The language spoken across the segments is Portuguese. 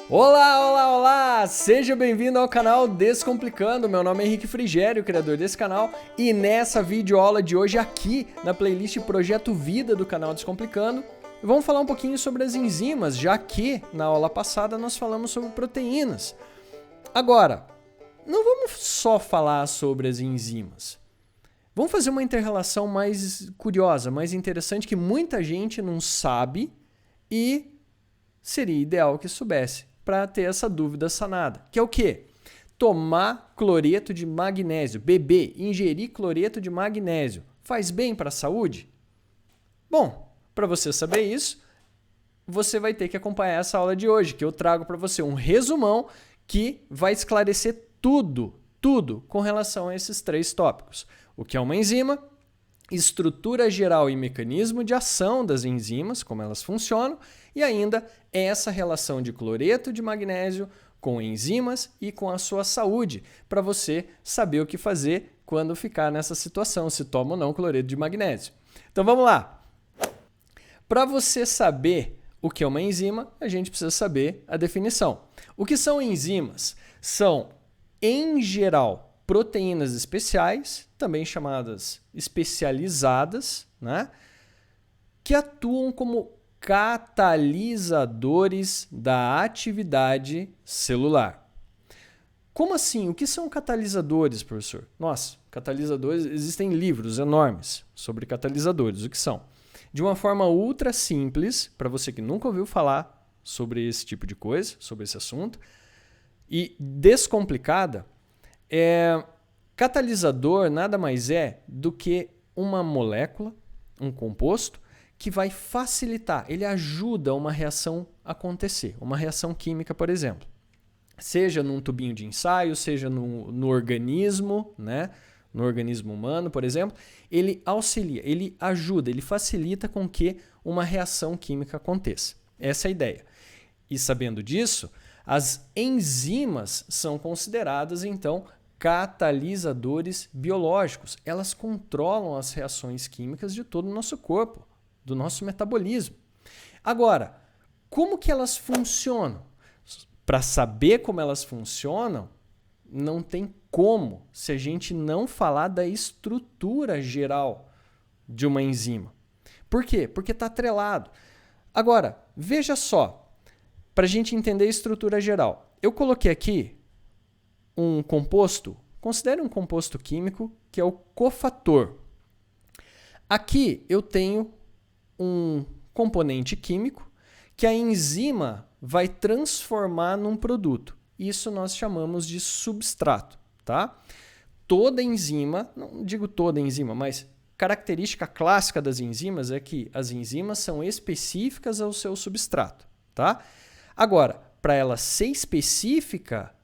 Olá, olá, olá! Seja bem-vindo ao canal Descomplicando. Meu nome é Henrique Frigério, criador desse canal, e nessa videoaula de hoje aqui na playlist Projeto Vida do canal Descomplicando, vamos falar um pouquinho sobre as enzimas, já que na aula passada nós falamos sobre proteínas. Agora, não vamos só falar sobre as enzimas. Vamos fazer uma inter-relação mais curiosa, mais interessante, que muita gente não sabe e seria ideal que soubesse, para ter essa dúvida sanada. Que é o quê? Tomar cloreto de magnésio, beber, ingerir cloreto de magnésio, faz bem para a saúde? Bom, para você saber isso, você vai ter que acompanhar essa aula de hoje, que eu trago para você um resumão que vai esclarecer tudo com relação a esses três tópicos. O que é uma enzima, estrutura geral e mecanismo de ação das enzimas, como elas funcionam, e ainda essa relação de cloreto de magnésio com enzimas e com a sua saúde, para você saber o que fazer quando ficar nessa situação, se toma ou não cloreto de magnésio. Então vamos lá. Para você saber o que é uma enzima, a gente precisa saber a definição. O que são enzimas? São, em geral, proteínas especiais, também chamadas especializadas, né? Que atuam como catalisadores da atividade celular. Como assim? O que são catalisadores, professor? Nossa, catalisadores, existem livros enormes sobre catalisadores. O que são? De uma forma ultra simples, para você que nunca ouviu falar sobre esse tipo de coisa, sobre esse assunto, e descomplicada, catalisador nada mais é do que uma molécula, um composto, que vai facilitar, ele ajuda uma reação a acontecer, uma reação química, por exemplo. Seja num tubinho de ensaio, seja no organismo, né? No organismo humano, por exemplo, ele auxilia, ele ajuda, ele facilita com que uma reação química aconteça. Essa é a ideia. E sabendo disso, as enzimas são consideradas, então, catalisadores biológicos. Elas controlam as reações químicas de todo o nosso corpo, do nosso metabolismo. Agora, como que elas funcionam? Para saber como elas funcionam, não tem como se a gente não falar da estrutura geral de uma enzima. Por quê? Porque está atrelado. Agora, veja só, para a gente entender a estrutura geral. Eu coloquei aqui um composto, considere um composto químico, que é o cofator. Aqui eu tenho um componente químico que a enzima vai transformar num produto. Isso nós chamamos de substrato, tá? Toda enzima, não digo toda enzima, mas característica clássica das enzimas é que as enzimas são específicas ao seu substrato, tá? Agora, para ela ser específica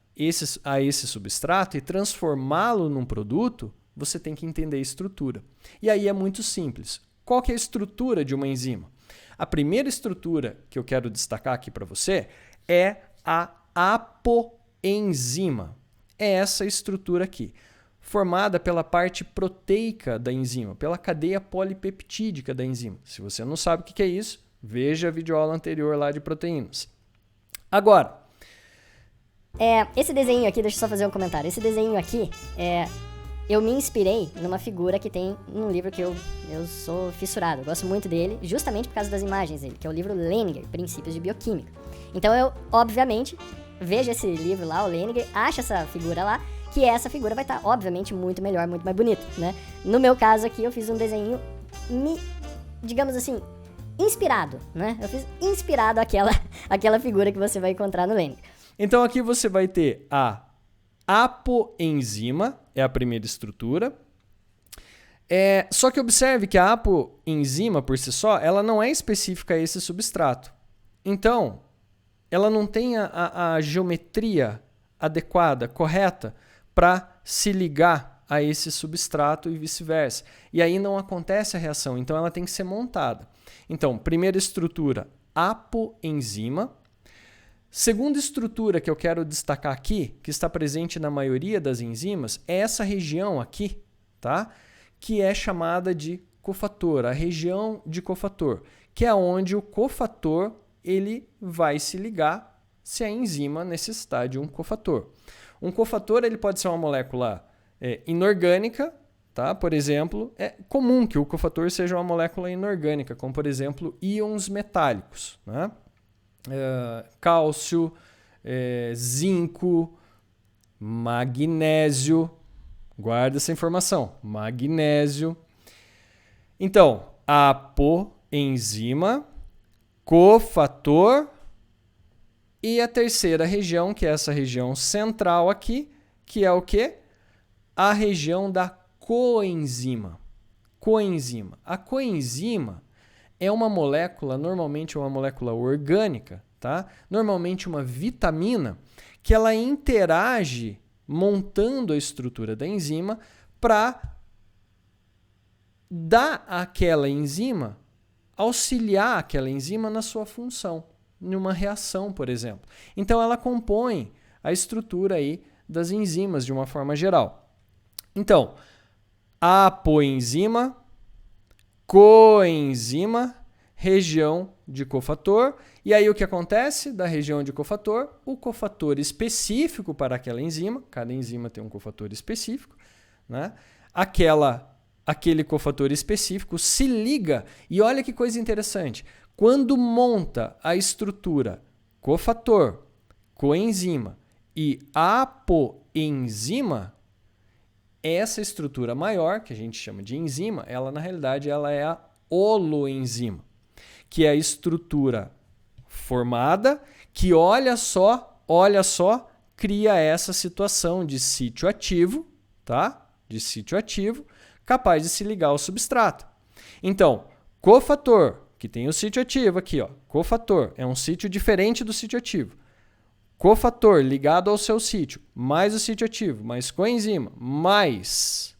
a esse substrato e transformá-lo num produto, você tem que entender a estrutura. E aí é muito simples. Qual que é a estrutura de uma enzima? A primeira estrutura que eu quero destacar aqui para você é a apoenzima. É essa estrutura aqui, formada pela parte proteica da enzima, pela cadeia polipeptídica da enzima. Se você não sabe o que é isso, veja a videoaula anterior lá de proteínas. Agora, esse desenho aqui, deixa eu só fazer um comentário. Esse desenho aqui, eu me inspirei numa figura que tem num livro que eu sou fissurado. Eu gosto muito dele, justamente por causa das imagens dele, que é o livro Leninger, Princípios de Bioquímica. Então eu, obviamente, vejo esse livro lá, o Leninger, acho essa figura lá, que essa figura vai estar, obviamente, muito melhor, muito mais bonita, né? No meu caso aqui, eu fiz um desenho, digamos assim, inspirado, né? Eu fiz inspirado aquela figura que você vai encontrar no Leninger. Então aqui você vai ter a apoenzima, é a primeira estrutura. Só que observe que a apoenzima, por si só, ela não é específica a esse substrato. Então, ela não tem a geometria adequada, correta, para se ligar a esse substrato e vice-versa. E aí não acontece a reação, então ela tem que ser montada. Então, primeira estrutura, apoenzima. Segunda estrutura que eu quero destacar aqui, que está presente na maioria das enzimas, é essa região aqui, tá? Que é chamada de cofator, a região de cofator, que é onde o cofator ele vai se ligar se a enzima necessitar de um cofator. Um cofator ele pode ser uma molécula inorgânica, tá? Por exemplo, é comum que o cofator seja uma molécula inorgânica, como por exemplo íons metálicos, né? Cálcio, zinco, magnésio. Guarda essa informação. Magnésio. Então, apoenzima, cofator e a terceira região, que é essa região central aqui, que é o quê? A região da coenzima. Coenzima. A coenzima é uma molécula, normalmente uma molécula orgânica, tá? Normalmente uma vitamina, que ela interage montando a estrutura da enzima para dar àquela enzima, auxiliar aquela enzima na sua função, numa reação, por exemplo. Então, ela compõe a estrutura aí das enzimas de uma forma geral. Então, apoenzima, coenzima, região de cofator. E aí o que acontece da região de cofator? O cofator específico para aquela enzima, cada enzima tem um cofator específico, né? Aquele cofator específico se liga, e olha que coisa interessante, quando monta a estrutura cofator, coenzima e apoenzima, essa estrutura maior, que a gente chama de enzima, ela na realidade ela é a holoenzima, que é a estrutura formada que, olha só, cria essa situação de sítio ativo, tá? De sítio ativo, capaz de se ligar ao substrato. Então, cofator, que tem o sítio ativo aqui, ó. Cofator é um sítio diferente do sítio ativo. Cofator ligado ao seu sítio, mais o sítio ativo, mais coenzima, mais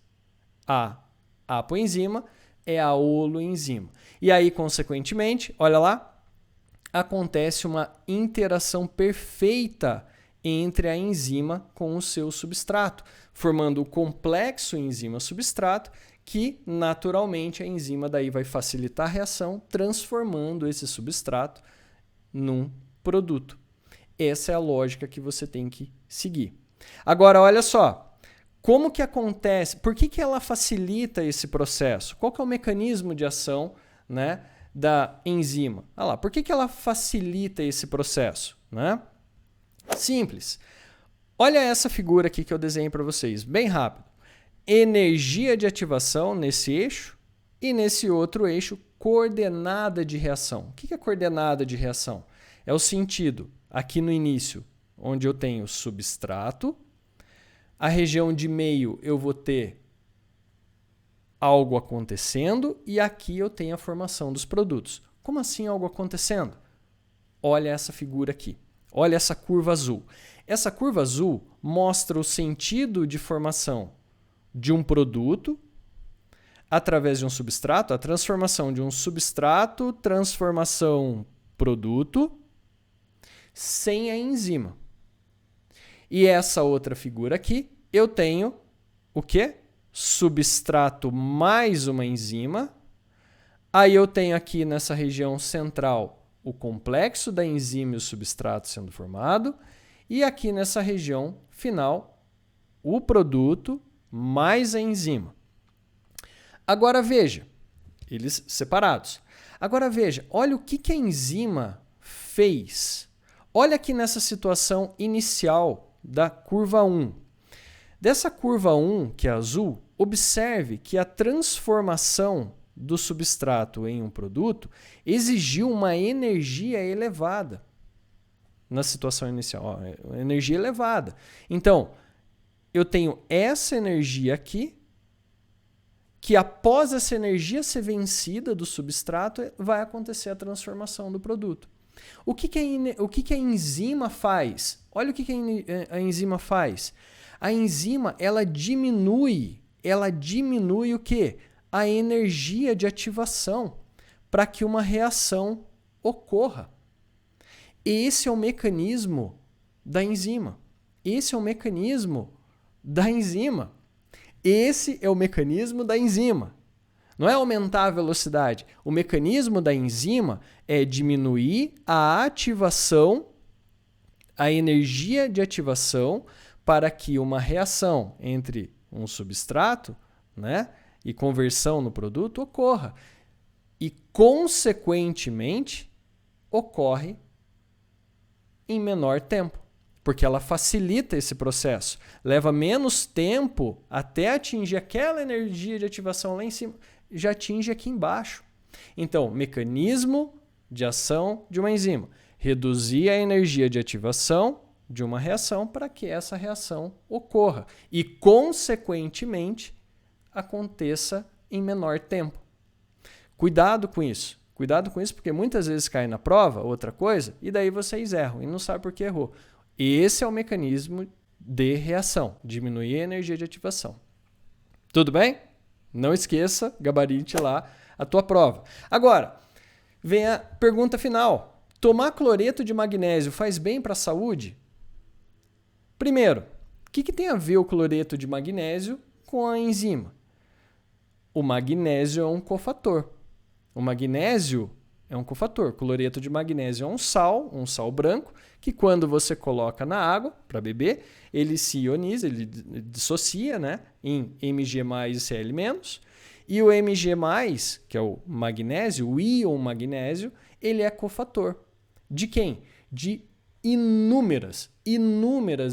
a apoenzima, é a holoenzima. E aí, consequentemente, olha lá, acontece uma interação perfeita entre a enzima com o seu substrato, formando o complexo enzima-substrato, que naturalmente a enzima daí vai facilitar a reação, transformando esse substrato num produto. Essa é a lógica que você tem que seguir. Agora, olha só, como que acontece, por que ela facilita esse processo? Qual que é o mecanismo de ação, né, da enzima? Ah lá, por que ela facilita esse processo, né? Simples. Olha essa figura aqui que eu desenhei para vocês, bem rápido. Energia de ativação nesse eixo e nesse outro eixo, coordenada de reação. O que é coordenada de reação? É o sentido, aqui no início, onde eu tenho substrato, a região de meio eu vou ter algo acontecendo e aqui eu tenho a formação dos produtos. Como assim algo acontecendo? Olha essa figura aqui. Olha essa curva azul. Essa curva azul mostra o sentido de formação de um produto através de um substrato, a transformação de um substrato, transformação produto, sem a enzima. E essa outra figura aqui, eu tenho o quê? Substrato mais uma enzima. Aí eu tenho aqui nessa região central o complexo da enzima e o substrato sendo formado. E aqui nessa região final, o produto mais a enzima. Agora veja, eles separados. Agora veja, olha o que a enzima fez. Olha aqui nessa situação inicial da curva 1. Dessa curva 1, que é azul, observe que a transformação do substrato em um produto exigiu uma energia elevada na situação inicial. Ó, energia elevada. Então, eu tenho essa energia aqui, que após essa energia ser vencida do substrato, vai acontecer a transformação do produto. O que a enzima faz? Olha o que a enzima faz. A enzima, ela diminui o quê? A energia de ativação para que uma reação ocorra. Esse é o mecanismo da enzima. Esse é o mecanismo da enzima. Esse é o mecanismo da enzima. Não é aumentar a velocidade. O mecanismo da enzima é diminuir a ativação a energia de ativação para que uma reação entre um substrato, né, e conversão no produto ocorra. E, consequentemente, ocorre em menor tempo, porque ela facilita esse processo. Leva menos tempo até atingir aquela energia de ativação lá em cima, já atinge aqui embaixo. Então, mecanismo de ação de uma enzima. Reduzir a energia de ativação de uma reação para que essa reação ocorra e, consequentemente, aconteça em menor tempo. Cuidado com isso. Cuidado com isso, porque muitas vezes cai na prova outra coisa e daí vocês erram e não sabem por que errou. Esse é o mecanismo de reação, diminuir a energia de ativação. Tudo bem? Não esqueça, gabarite lá a tua prova. Agora, vem a pergunta final. Tomar cloreto de magnésio faz bem para a saúde? Primeiro, o que tem a ver o cloreto de magnésio com a enzima? O magnésio é um cofator. O magnésio é um cofator. Cloreto de magnésio é um sal branco, que quando você coloca na água para beber, ele se ioniza, ele dissocia, né, em Mg+ e Cl-. E o Mg+, que é o magnésio, o íon magnésio, ele é cofator. De quem? De inúmeras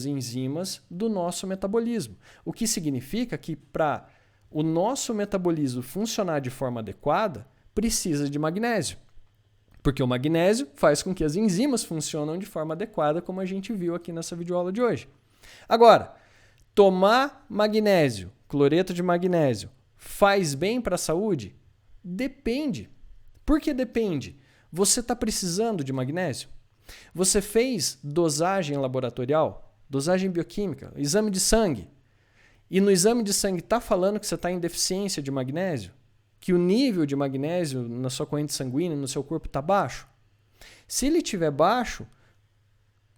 enzimas do nosso metabolismo. O que significa que para o nosso metabolismo funcionar de forma adequada, precisa de magnésio. Porque o magnésio faz com que as enzimas funcionem de forma adequada, como a gente viu aqui nessa videoaula de hoje. Agora, tomar magnésio, cloreto de magnésio, faz bem para a saúde? Depende. Por que depende? Você está precisando de magnésio? Você fez dosagem laboratorial, dosagem bioquímica, exame de sangue, e no exame de sangue está falando que você está em deficiência de magnésio? Que o nível de magnésio na sua corrente sanguínea, no seu corpo, está baixo? Se ele estiver baixo,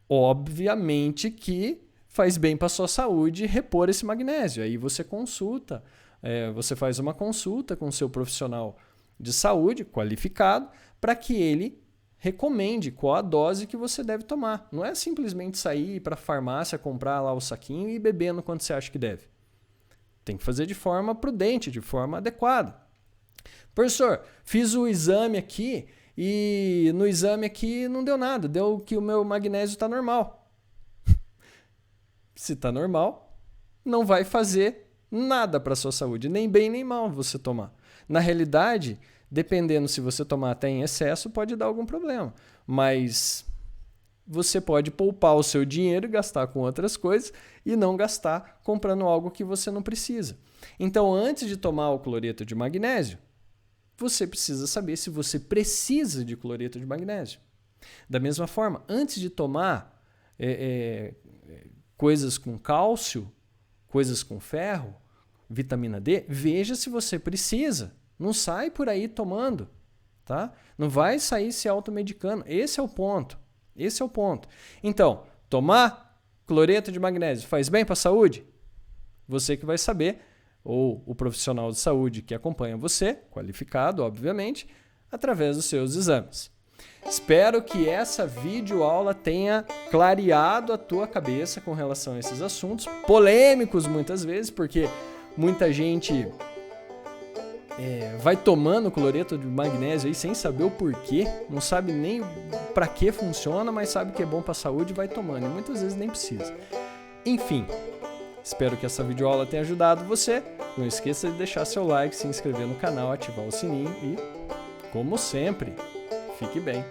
obviamente que faz bem para a sua saúde repor esse magnésio. Aí você consulta, você faz uma consulta com o seu profissional de saúde qualificado para que ele recomende qual a dose que você deve tomar. Não é simplesmente sair para a farmácia, comprar lá o saquinho e bebendo quanto você acha que deve. Tem que fazer de forma prudente, de forma adequada. Professor, fiz o exame aqui e no exame aqui não deu nada, deu que o meu magnésio está normal. Se está normal, não vai fazer nada para a sua saúde, nem bem nem mal você tomar. Na realidade, dependendo se você tomar até em excesso, pode dar algum problema. Mas você pode poupar o seu dinheiro e gastar com outras coisas e não gastar comprando algo que você não precisa. Então, antes de tomar o cloreto de magnésio, você precisa saber se você precisa de cloreto de magnésio. Da mesma forma, antes de tomar coisas com cálcio, coisas com ferro, vitamina D, veja se você precisa. Não sai por aí tomando, tá? Não vai sair se automedicando. Esse é o ponto. Esse é o ponto. Então, tomar cloreto de magnésio faz bem para a saúde? Você que vai saber, ou o profissional de saúde que acompanha você, qualificado, obviamente, através dos seus exames. Espero que essa videoaula tenha clareado a tua cabeça com relação a esses assuntos, polêmicos muitas vezes, porque muita gente vai tomando cloreto de magnésio aí sem saber o porquê, não sabe nem para que funciona, mas sabe que é bom para a saúde e vai tomando, e muitas vezes nem precisa. Enfim, espero que essa videoaula tenha ajudado você. Não esqueça de deixar seu like, se inscrever no canal, ativar o sininho e, como sempre, fique bem.